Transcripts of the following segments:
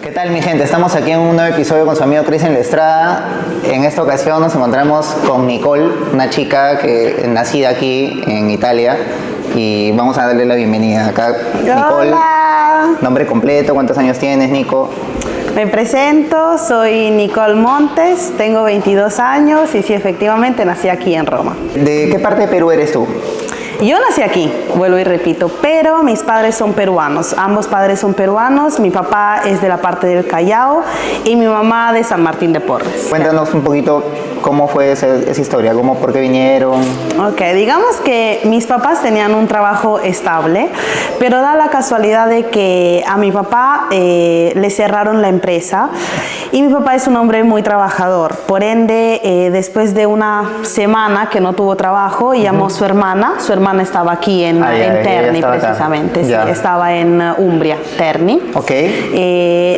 ¿Qué tal, mi gente? Estamos aquí en un nuevo episodio con su amigo Cristian Lestrada. En esta ocasión nos encontramos con Nicole, una chica que nacida aquí en Italia, y vamos a darle la bienvenida acá. Nicole, Hola. nombre completo, ¿cuántos años tienes, Nico? Me presento, soy Nicole Montes, tengo 22 años y sí, efectivamente nací aquí en Roma. ¿De qué parte de Perú eres tú? Yo nací aquí, vuelvo y repito, pero mis padres son peruanos, ambos padres son peruanos, mi papá es de la parte del Callao y mi mamá de San Martín de Porres. Cuéntanos un poquito cómo fue esa historia, por qué vinieron. Ok, digamos que mis papás tenían un trabajo estable, pero da la casualidad de que a mi papá le cerraron la empresa y mi papá es un hombre muy trabajador. Por ende, después de una semana que no tuvo trabajo, llamó a su hermana estaba aquí en Terni precisamente, sí, estaba en Umbria, Terni. Ok.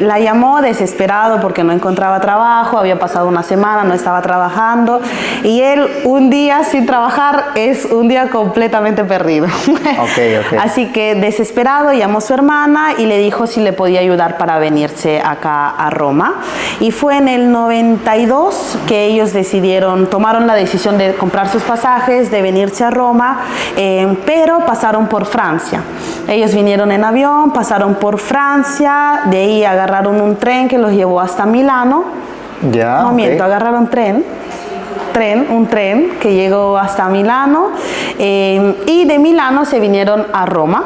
La llamó desesperado porque no encontraba trabajo, había pasado una semana, no estaba trabajando y él un día sin trabajar es un día completamente perdido. Okay. Así que desesperado llamó a su hermana y le dijo si le podía ayudar para venirse acá a Roma, y fue en el 92 que ellos tomaron la decisión de comprar sus pasajes, de venirse a Roma, pero pasaron por Francia. Ellos vinieron en avión, pasaron por Francia, de ahí agarraron un tren que los llevó hasta Milano. Agarraron un tren que llegó hasta Milano, y de Milano se vinieron a Roma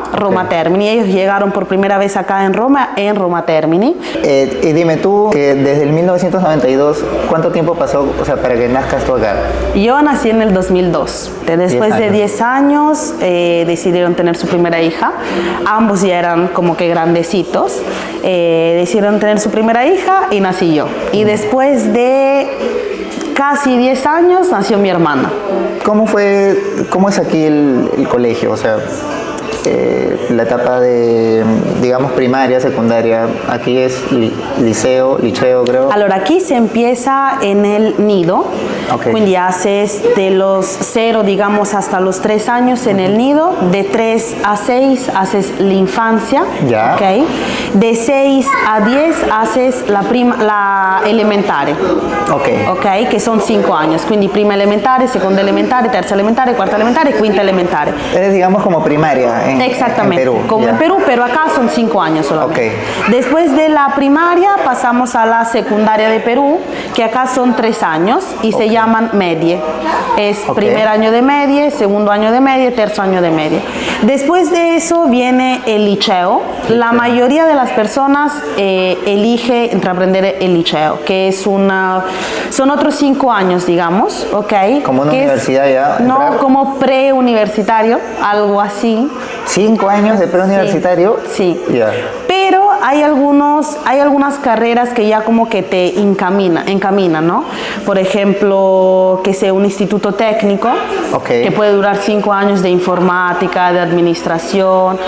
Termini. Ellos llegaron por primera vez acá en Roma Termini. Y dime tú, que desde el 1992, ¿cuánto tiempo pasó, para que nazcas tú acá? Yo nací en el 2002. Después de 10 años decidieron tener su primera hija. Ambos ya eran como que grandecitos. Decidieron tener su primera hija y nací yo. Y después de casi 10 años nació mi hermana. ¿Cómo es aquí el colegio? La etapa de, digamos, primaria, secundaria, aquí es liceo, creo. Allora, aquí se empieza en el nido, quindi haces de los 0, digamos, hasta los 3 años en el nido, de 3 a 6 haces la infancia, de 6 a 10 haces la elementare, que son 5 años, quindi prima elementare, seconda elementare, terza elementare, cuarta elementare, quinta elementare. Eres, digamos, como primaria. Exactamente, en Perú, como en Perú, pero acá son 5 años solamente. Después de la primaria pasamos a la secundaria de Perú, que acá son 3 años y se llaman medie. Es primer año de medie, segundo año de medie, tercer año de medie. Después de eso viene el liceo. La mayoría de las personas elige entreprender el liceo, que son otros 5 años, digamos, Como una universidad ya. No, como preuniversitario, algo así. 5 años de preuniversitario. Sí. Pero hay algunas carreras que ya como que te encaminan, ¿no? Por ejemplo, que sea un instituto técnico, que puede durar 5 años, de informática, de administración,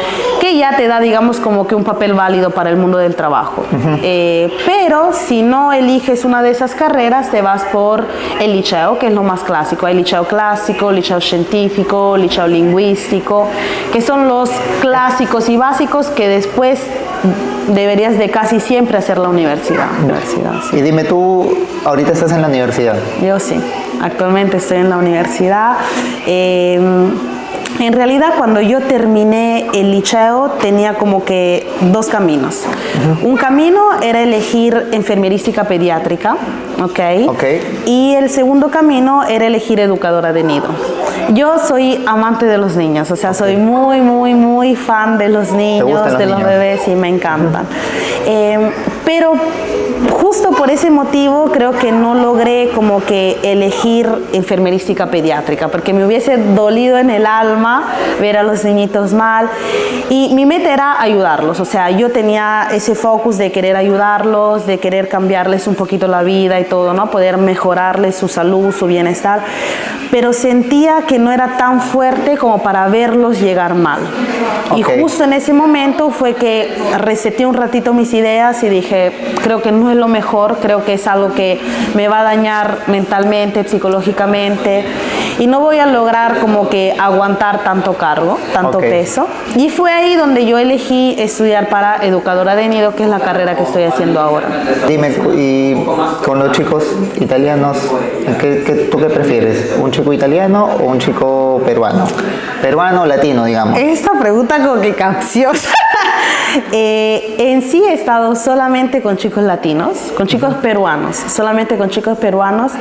que ya te da, digamos, como que un papel válido para el mundo del trabajo. Pero si no eliges una de esas carreras, te vas por el liceo, que es lo más clásico. Hay liceo clásico, liceo científico, liceo lingüístico, que son los clásicos y básicos que después deberías de casi siempre hacer la universidad. Y dime tú, ¿ahorita estás en la universidad? Yo sí, actualmente estoy en la universidad. En realidad, cuando yo terminé el liceo, tenía como que 2 caminos. Un camino era elegir enfermerística pediátrica, y el segundo camino era elegir educadora de nido. Yo soy amante de los niños, soy muy fan de los niños, de los bebés, y me encantan. Pero justo por ese motivo creo que no logré como que elegir enfermerística pediátrica, porque me hubiese dolido en el alma ver a los niñitos mal, y mi meta era ayudarlos. Yo tenía ese focus de querer ayudarlos, de querer cambiarles un poquito la vida y todo, ¿no? Poder mejorarles su salud, su bienestar, pero sentía que no era tan fuerte como para verlos llegar mal. Y justo en ese momento fue que reseté un ratito mis ideas y dije, creo que no es lo mejor, creo que es algo que me va a dañar mentalmente, psicológicamente. y no voy a lograr como que aguantar tanto cargo, tanto peso. Y fue ahí donde yo elegí estudiar para educadora de nido, que es la carrera que estoy haciendo ahora. Dime, y con los chicos italianos, ¿tú qué prefieres? ¿Un chico italiano o un chico peruano? Peruano o latino, digamos. Esta pregunta como que capciosa. En sí he estado solamente con chicos latinos, con chicos peruanos, solamente con chicos peruanos,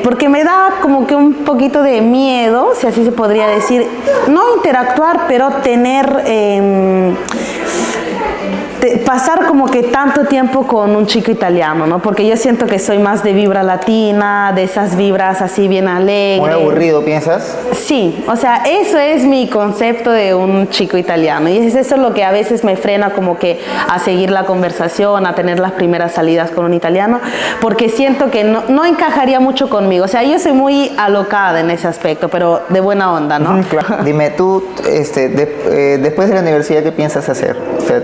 porque me da como que un poquito de miedo, si así se podría decir, no interactuar, pero tener... pasar como que tanto tiempo con un chico italiano, ¿no? Porque yo siento que soy más de vibra latina, de esas vibras así bien alegres. ¿Muy aburrido, piensas? Sí, o sea, eso es mi concepto de un chico italiano y es eso lo que a veces me frena como que a seguir la conversación, a tener las primeras salidas con un italiano, porque siento que no encajaría mucho conmigo. O sea, yo soy muy alocada en ese aspecto, pero de buena onda, ¿no? Claro. Dime, tú, después de la universidad, ¿qué piensas hacer? O sea,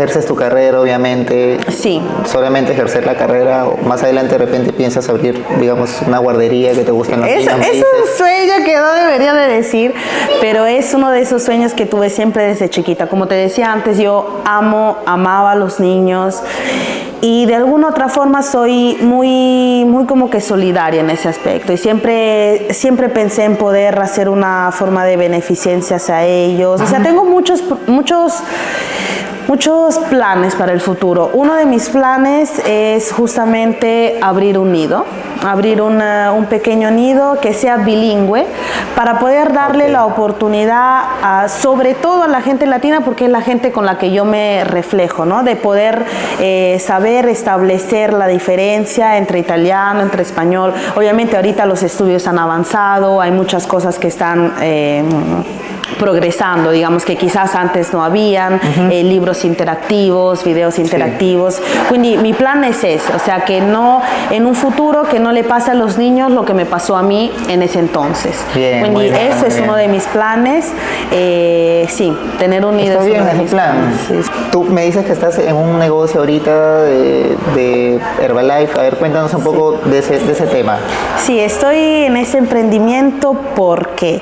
ejerces tu carrera, obviamente. Sí. Solamente ejercer la carrera, o más adelante de repente piensas abrir, digamos, una guardería que te gusten los niños. Es un sueño que no debería de decir, pero es uno de esos sueños que tuve siempre desde chiquita. Como te decía antes, yo amaba a los niños y de alguna otra forma soy muy como que solidaria en ese aspecto y siempre pensé en poder hacer una forma de beneficencia hacia ellos. O sea, tengo muchos planes para el futuro. Uno de mis planes es justamente abrir un nido, abrir un pequeño nido que sea bilingüe para poder darle la oportunidad sobre todo a la gente latina, porque es la gente con la que yo me reflejo, ¿no? De poder saber establecer la diferencia entre italiano, entre español. Obviamente ahorita los estudios han avanzado, hay muchas cosas que están progresando, digamos que quizás antes no habían, libros interactivos, videos interactivos. Quindi mi plan es ese, o sea, que no, en un futuro, que no le pase a los niños lo que me pasó a mí en ese entonces. Bien, Quindi eso es uno de mis planes, sí, tener un nido. Está bien ese plan. Sí. Tú me dices que estás en un negocio ahorita de Herbalife. A ver, cuéntanos un poco de ese tema. Sí, estoy en ese emprendimiento porque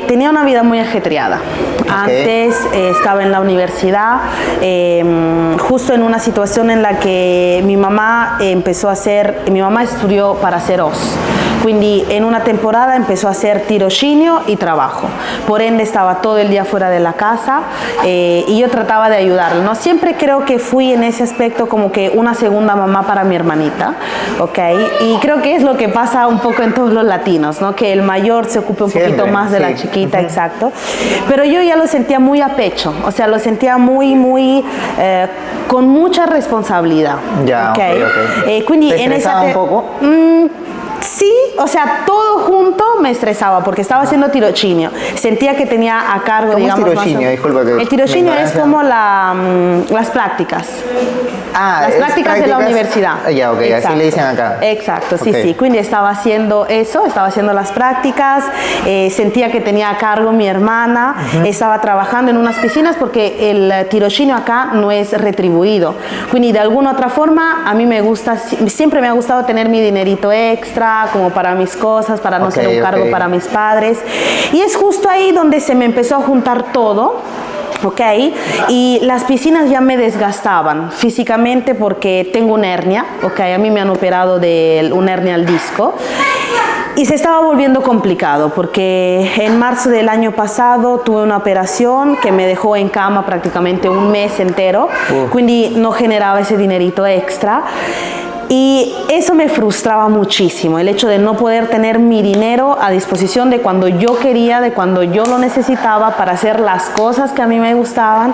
tenía una vida muy ajetreada. Antes estaba en la universidad, justo en una situación en la que mi mamá estudió para ser OS. Quindi en una temporada empezó a hacer tirocinio y trabajo. Por ende estaba todo el día fuera de la casa y yo trataba de ayudarle, ¿no? Siempre creo que fui en ese aspecto como que una segunda mamá para mi hermanita, ¿ok? Y creo que es lo que pasa un poco en todos los latinos, ¿no? Que el mayor se ocupe un poquito más de la chiquita, exacto. Pero yo ya lo sentía muy a pecho, o sea, lo sentía muy con mucha responsabilidad. Ya, ok. Quindi ¿Te estresaba un poco? Sí, o sea, todo junto me estresaba porque estaba haciendo tirocinio. Sentía que tenía a cargo, digamos... ¿Cómo es tirocinio? Disculpa que el tirocinio es como las prácticas. Las prácticas de la universidad. Ya, ok, exacto. Así le dicen acá. Exacto, sí, sí. Quindi estaba haciendo eso, estaba haciendo las prácticas, sentía que tenía a cargo mi hermana, estaba trabajando en unas piscinas porque el tirocinio acá no es retribuido. Quindi de alguna otra forma, a mí me gusta, siempre me ha gustado tener mi dinerito extra, como para mis cosas, para no ser un cargo para mis padres. Y es justo ahí donde se me empezó a juntar todo. ¿Ok? Y las piscinas ya me desgastaban físicamente porque tengo una hernia, ¿ok? A mí me han operado de una hernia al disco. Y se estaba volviendo complicado porque en marzo del año pasado tuve una operación que me dejó en cama prácticamente un mes entero. Quindi no generaba ese dinerito extra. Y eso me frustraba muchísimo, el hecho de no poder tener mi dinero a disposición de cuando yo quería, de cuando yo lo necesitaba para hacer las cosas que a mí me gustaban.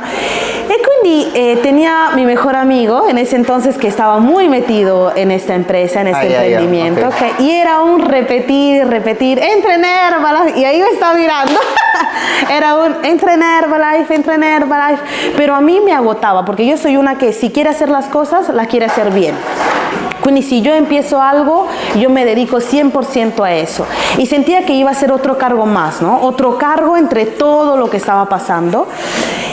Y quindi tenía mi mejor amigo en ese entonces que estaba muy metido en esta empresa, en este emprendimiento, y era un repetir, entra en Herbalife, y ahí me estaba mirando. Era un entra en Herbalife, pero a mí me agotaba porque yo soy una que si quiere hacer las cosas, las quiere hacer bien. Quindi si yo empiezo algo, yo me dedico 100% a eso. Y sentía que iba a ser otro cargo más, ¿no? Otro cargo entre todo lo que estaba pasando.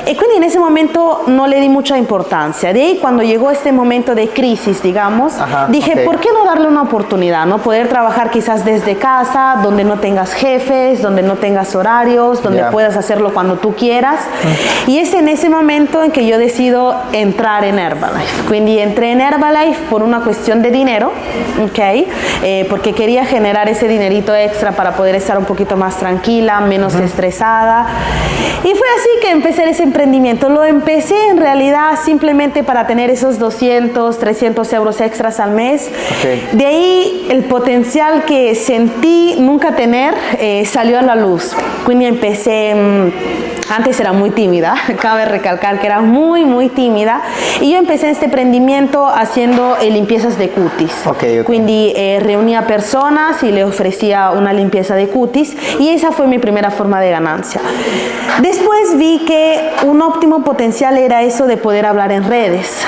E quindi in ese momento no le di mucha importancia. De ahí cuando llegó este momento de crisis, digamos, dije, ¿por qué no darle una oportunidad? ¿No? Poder trabajar quizás desde casa, donde no tengas jefes, donde no tengas horarios, donde puedas hacerlo cuando tú quieras. Y es en ese momento en que yo decido entrar en Herbalife. Quindi entré en Herbalife por una cuestión de dinero, porque quería generar ese dinerito extra para poder estar un poquito más tranquila, menos estresada. Y fue así que empecé ese emprendimiento. Lo empecé en realidad simplemente para tener esos 200, 300 euros extras al mes. De ahí el potencial que sentí nunca tener salió a la luz. Quindi empecé... Antes era muy tímida, cabe recalcar que era muy tímida, y yo empecé este emprendimiento haciendo limpiezas de cutis. Quindi reunía personas y le ofrecía una limpieza de cutis, y esa fue mi primera forma de ganancia. Después vi que un óptimo potencial era eso de poder hablar en redes,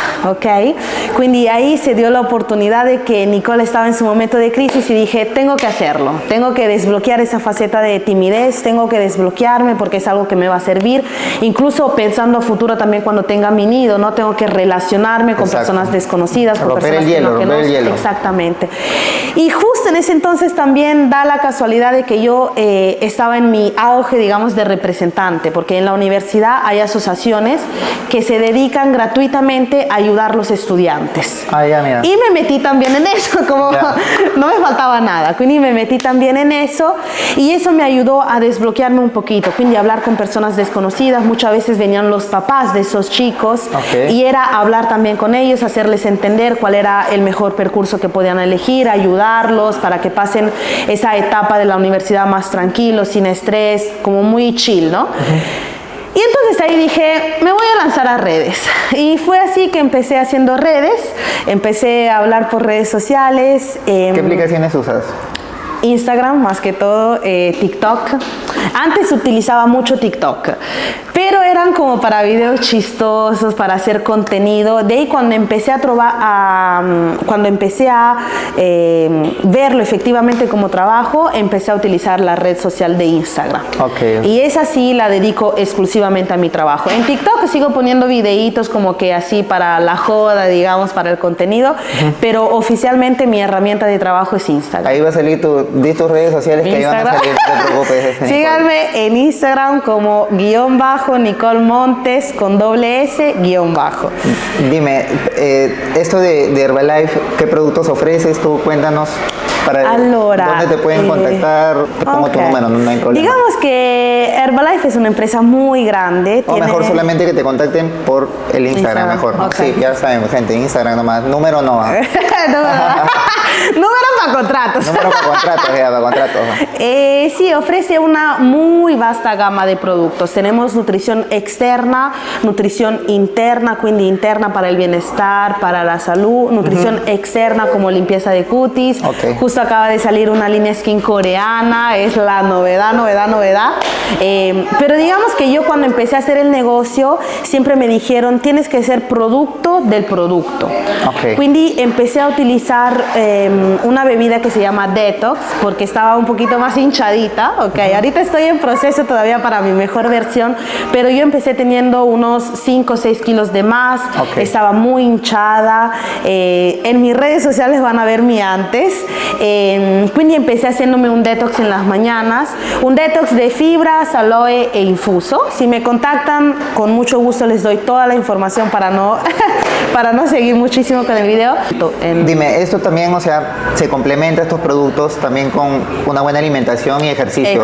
Quindi ahí se dio la oportunidad de que Nicole estaba en su momento de crisis y dije, tengo que hacerlo, tengo que desbloquear esa faceta de timidez, tengo que desbloquearme porque es algo que me va a servir, incluso pensando a futuro también cuando tenga mi nido, ¿no? Tengo que relacionarme con personas desconocidas, con personas que no. Exactamente. Y justo en ese entonces también da la casualidad de que yo estaba en mi auge, digamos, de representante, porque en la universidad hay asociaciones que se dedican gratuitamente a ayudar a los estudiantes. Y me metí también en eso, como no me faltaba nada. Quindi me metí también en eso, y eso me ayudó a desbloquearme un poquito. Quindi hablar con personas desconocidas, muchas veces venían los papás de esos chicos, y era hablar también con ellos, hacerles entender cuál era el mejor percurso que podían elegir, ayudarlos para que pasen esa etapa de la universidad más tranquilo, sin estrés, como muy chill, ¿no? Y entonces ahí dije, me voy a lanzar a redes. Y fue así que empecé haciendo redes, empecé a hablar por redes sociales. ¿Qué aplicaciones usas? Instagram, más que todo, TikTok. Antes utilizaba mucho TikTok, pero eran como para videos chistosos, para hacer contenido. De ahí cuando empecé a verlo efectivamente como trabajo, empecé a utilizar la red social de Instagram. Y esa sí la dedico exclusivamente a mi trabajo. En TikTok sigo poniendo videitos como que así para la joda, digamos, para el contenido, pero oficialmente mi herramienta de trabajo es Instagram. Ahí va a salir tus redes sociales que ahí van a salir, no te preocupes. Síganme en Instagram como _Nicole Montes con _S_. Dime, esto de Herbalife, ¿qué productos ofreces tú? Cuéntanos. ¿Dónde te pueden contactar? Te pongo tu número, no hay problema. Digamos que Herbalife es una empresa muy grande. O mejor solamente que te contacten por el Instagram, mejor. Sí, ya sabemos, gente, Instagram nomás. Número no. Número para contratos. Número para contratos, para contratos. Sí, ofrece una muy vasta gama de productos. Tenemos nutrición externa, nutrición interna, quindi interna para el bienestar, para la salud, nutrición externa como limpieza de cutis. Justo acaba de salir una línea skin coreana, es la novedad. Pero digamos que yo cuando empecé a hacer el negocio, siempre me dijeron, tienes que ser producto del producto. Quindi empecé a utilizar una bebida que se llama Detox, porque estaba un poquito más hinchadita. Ahorita estoy en proceso todavía para mi mejor versión, pero yo empecé teniendo unos 5 o 6 kilos de más, estaba muy hinchada. En mis redes sociales van a ver mi antes. Quindi empecé haciéndome un detox en las mañanas, un detox de fibras, aloe e infuso. Si me contactan, con mucho gusto les doy toda la información para no seguir muchísimo con el video. Dime, esto también, o sea, se complementa estos productos también con una buena alimentación y ejercicio,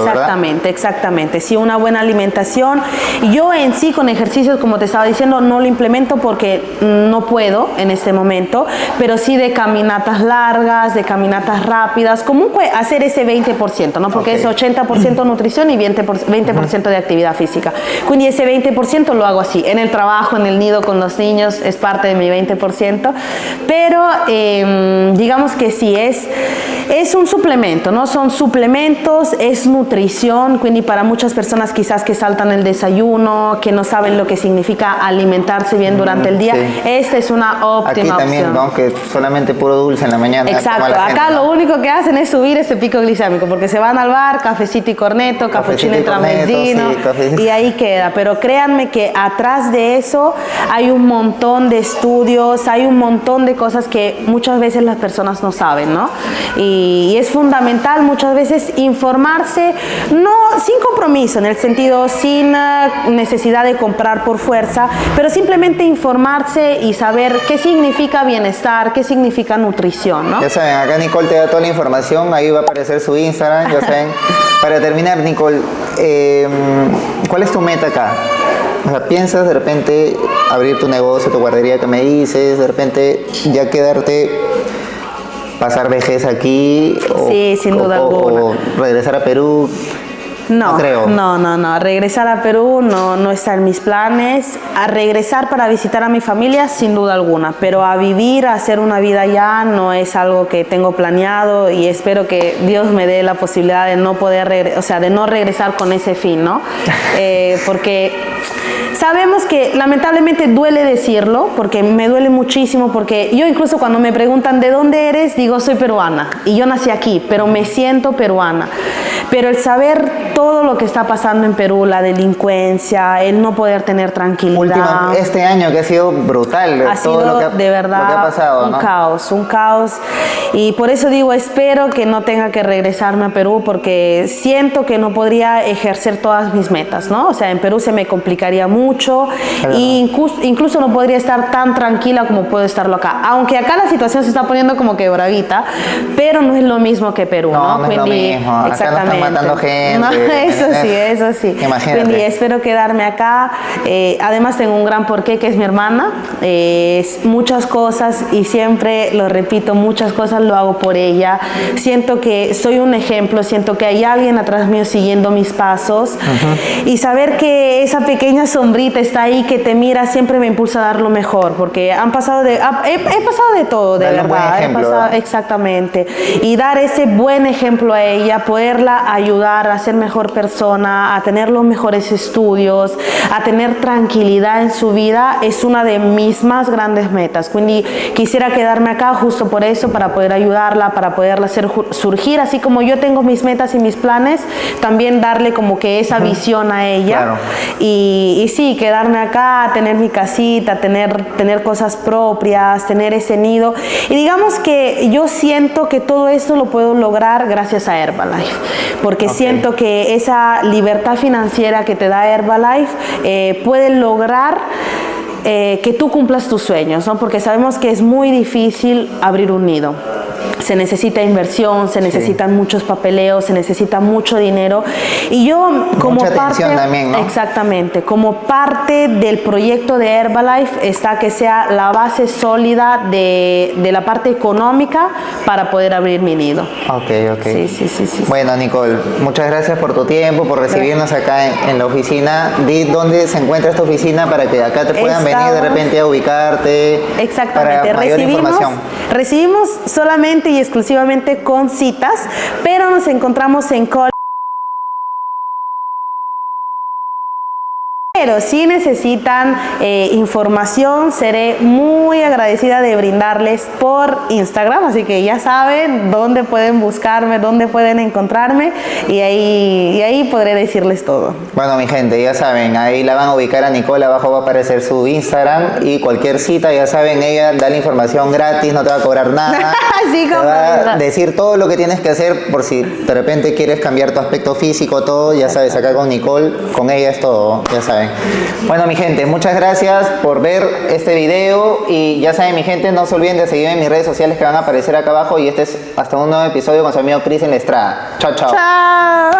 Exactamente. Sí, una buena alimentación. Yo en sí con ejercicios, como te estaba diciendo, no lo implemento porque no puedo en este momento, pero sí de caminatas largas, de caminatas rápidas, como hacer ese 20%, ¿no? Porque es 80% nutrición y 20% de actividad física. Quindi ese 20% lo hago así, en el trabajo, en el nido con los niños, es parte de mi 20%, pero digamos que sí, es un suplemento, ¿no? Son suplementos, es nutrición, quindi para muchas personas quizás que saltan el desayuno, que no saben lo que significa alimentarse bien durante el día, sí. Esta es una óptima Aquí también, opción. ¿no? Que solamente puro dulce en la mañana. Exacto, como la gente, acá ¿no? lo único que hacen es subir ese pico glicémico, porque se van al bar, cafecito y corneto, cappuccino y tramezzino, sí, y ahí queda. Pero créanme que atrás de eso hay un montón de estudios, hay un montón de cosas que muchas veces las personas no saben, ¿no? Y es fundamental muchas veces informarse, no sin compromiso, en el sentido sin necesidad de comprar por fuerza, pero simplemente informarse y saber qué significa bienestar, qué significa nutrición, ¿no? Ya saben, acá Nicole te da toda la información, ahí va a aparecer su Instagram, ya saben. Para terminar, Nicole, ¿cuál es tu meta acá? O sea, ¿piensas de repente abrir tu negocio, tu guardería que me dices, de repente ya quedarte, pasar vejez aquí? Sí, sin duda alguna. O regresar a Perú. No, creo. no. Regresar a Perú no está en mis planes. A regresar para visitar a mi familia, sin duda alguna. Pero a vivir, a hacer una vida allá, no es algo que tengo planeado y espero que Dios me dé la posibilidad de no poder, de no regresar con ese fin, ¿no? Porque sabemos que lamentablemente duele decirlo, porque me duele muchísimo, porque yo incluso cuando me preguntan ¿de dónde eres? Digo soy peruana y yo nací aquí, pero me siento peruana. Pero el saber todo lo que está pasando en Perú, la delincuencia, el no poder tener tranquilidad. Este año que ha sido brutal, Ha todo sido lo que ha, de verdad lo que ha pasado, un ¿no? caos. Y por eso digo, espero que no tenga que regresarme a Perú, porque siento que no podría ejercer todas mis metas, ¿no? O sea, en Perú se me complicaría mucho y incluso no podría estar tan tranquila como puedo estarlo acá. Aunque acá la situación se está poniendo como que bravita, pero no es lo mismo que Perú, ¿no? No es lo mismo. Acá no están matando gente. No, eso sí. Imagínate. Quindi espero quedarme acá. Además tengo un gran porqué, que es mi hermana. Muchas cosas, y siempre lo repito, muchas cosas lo hago por ella. Siento que soy un ejemplo, siento que hay alguien atrás mío siguiendo mis pasos. Y saber que esa pequeña sombrita está ahí que te mira siempre me impulsa a dar lo mejor, porque he pasado de todo, de Dale un buen verdad. ejemplo, Exactamente. Y dar ese buen ejemplo a ella, poderla ayudar a ser mejor persona, a tener los mejores estudios, a tener tranquilidad en su vida, es una de mis más grandes metas. Quindi quisiera quedarme acá justo por eso, para poder ayudarla, para poderla hacer surgir, así como yo tengo mis metas y mis planes, también darle como que esa visión a ella. Claro. Y sí, quedarme acá, tener mi casita, tener cosas propias, tener ese nido. Y digamos que yo siento que todo esto lo puedo lograr gracias a Herbalife, porque siento que esa libertad financiera que te da Herbalife puede lograr que tú cumplas tus sueños, ¿no? Porque sabemos que es muy difícil abrir un nido. Se necesita inversión, se necesitan muchos papeleos, se necesita mucho dinero. Y yo como mucha parte también, ¿no? Exactamente, como parte del proyecto de Herbalife está que sea la base sólida de la parte económica para poder abrir mi nido. Ok. Sí. Bueno, Nicole, muchas gracias por tu tiempo, por recibirnos acá en la oficina. Di dónde se encuentra esta oficina para que acá te puedan venir de repente a ubicarte. Exactamente, para mayor información. recibimos solamente y exclusivamente con citas, pero nos encontramos en Col. Pero si necesitan información, seré muy agradecida de brindarles por Instagram, así que ya saben dónde pueden buscarme, dónde pueden encontrarme, y ahí podré decirles todo. Bueno, mi gente, ya saben, ahí la van a ubicar a Nicole, abajo va a aparecer su Instagram, y cualquier cita, ya saben, ella da la información gratis, no te va a cobrar nada. Sí, te va a decir todo lo que tienes que hacer por si de repente quieres cambiar tu aspecto físico, todo, ya sabes, acá con Nicole, con ella es todo, ya saben. Bueno, mi gente, muchas gracias por ver este video, y ya saben, mi gente, no se olviden de seguirme en mis redes sociales que van a aparecer acá abajo, y este es hasta un nuevo episodio con su amigo Cristian Estrada. Chao. Chao.